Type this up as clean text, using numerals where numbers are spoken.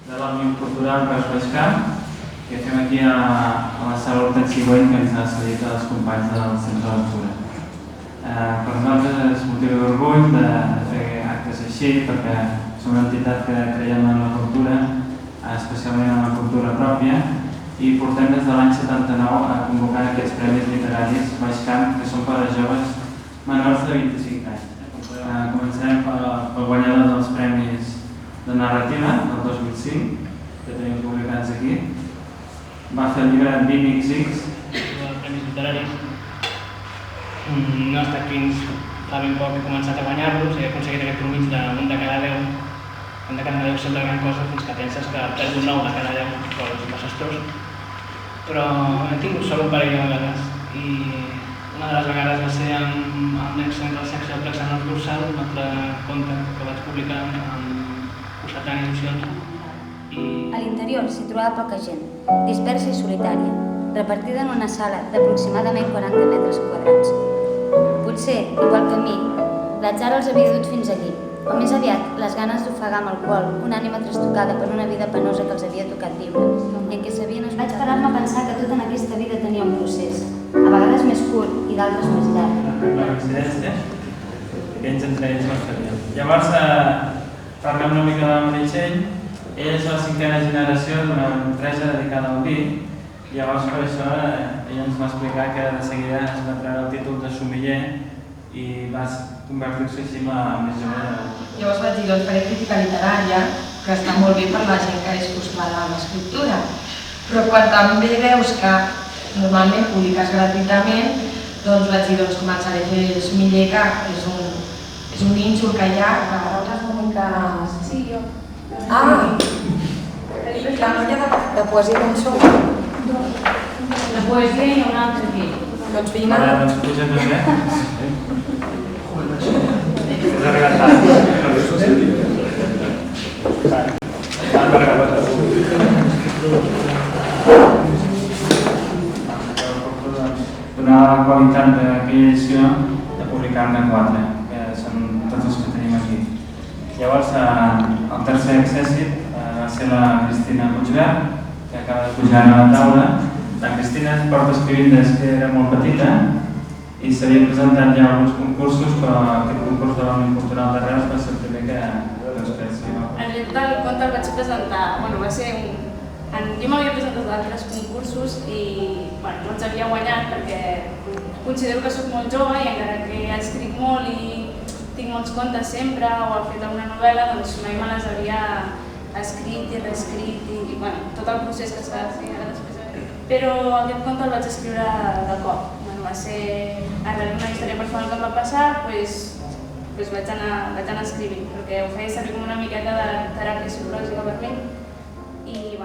de l'Òmnium Cultural Pels Baixcamp, que fem aquí a la sala Hortensi Güell, que ens ha cedit als companys del Centre de Lectura. Per nosaltres és motiu d'orgull de fer actes així, perquè som una entitat que creiem en la cultura, especialment en la cultura pròpia, i portem des de l'any 79 a convocar aquests premis literaris Baixcamp, que són per a joves menors de 25 anys. Començarem pel guanyador dels premis de narrativa del 2005, que tenim publicats aquí. Va fer el llibre Vimixix. Els premis literaris no ha estat fins fa ben poc que he començat a guanyar-los i he aconseguit aquest promig d'un de cada 10. Un de cada 10 sembla gran cosa fins que penses que perds un 9 de cada 10, però és desastrós. Però he tingut sort un parell de vegades i una de les vegades va ser amb l'excel·lent del sexe del plexanal dorsal, un altre conte que vaig publicar amb Cossetani Edicions. A l'interior s'hi trobava poca gent, dispersa i solitària, repartida en una sala d'aproximadament 40 metres quadrats. Potser, igual que a mi, l'atzar els havia dut fins allí, o més aviat les ganes d'ofegar amb alcohol una ànima trastocada per una vida penosa que els havia tocat viure i en què s'havien esgotat. Vaig parar-me a pensar que tot en aquesta vida tenia un procés, a vegades més curt i d'altres més llarg. La coincidència, que ells entre ells no sabien. Llavors, parlem una mica de la Meritxell. Ella és la 5a generació d'una empresa dedicada al vi. Llavors, per això, ella ens va explicar que de seguida es va treure el títol de sommelier i va convertir-se així en la més jove. Llavors vaig dir, doncs faré crítica literària, que està molt bé per la gent que és acostumada a l'escriptura. Però quan també veus que normalment publiques gratuïtament, doncs vaig dir, doncs començaré a fer el sommelier, que és un nínxol que hi ha. Paraules una mica... Sí, jo. Ah! La noia de poesia d'on sou? De poesia hi ha un altre aquí. Doncs vine. Ara, doncs puja també. És arribat tard. Donar la qualitat d'aquella edició de publicar-ne 4, que són tots els que tenim aquí. Llavors, el tercer accèssit va ser la Cristina Puigvert, que acaba de pujar a la taula. La Cristina porta escrivint des que era molt petita i s'havia presentat ja alguns concursos, però aquest concurs de l'Òmnium Cultural de Reus va ser el primer que es feia. En realitat el conte el vaig presentar, va ser jo m'havia presentat a altres concursos i no els havia guanyat perquè considero que soc molt jove i encara que escric molt i tinc molts contes sempre o he fet alguna novel·la, doncs mai me les havia escrit i reescrit i tot el procés que s'ha de fer ara després. Però aquest conte el vaig escriure de cop. Va ser arrel d'una història personal que em va passar, doncs vaig anar escrivint, perquè ho feia servir com una miqueta de teràpia psicològica per mi i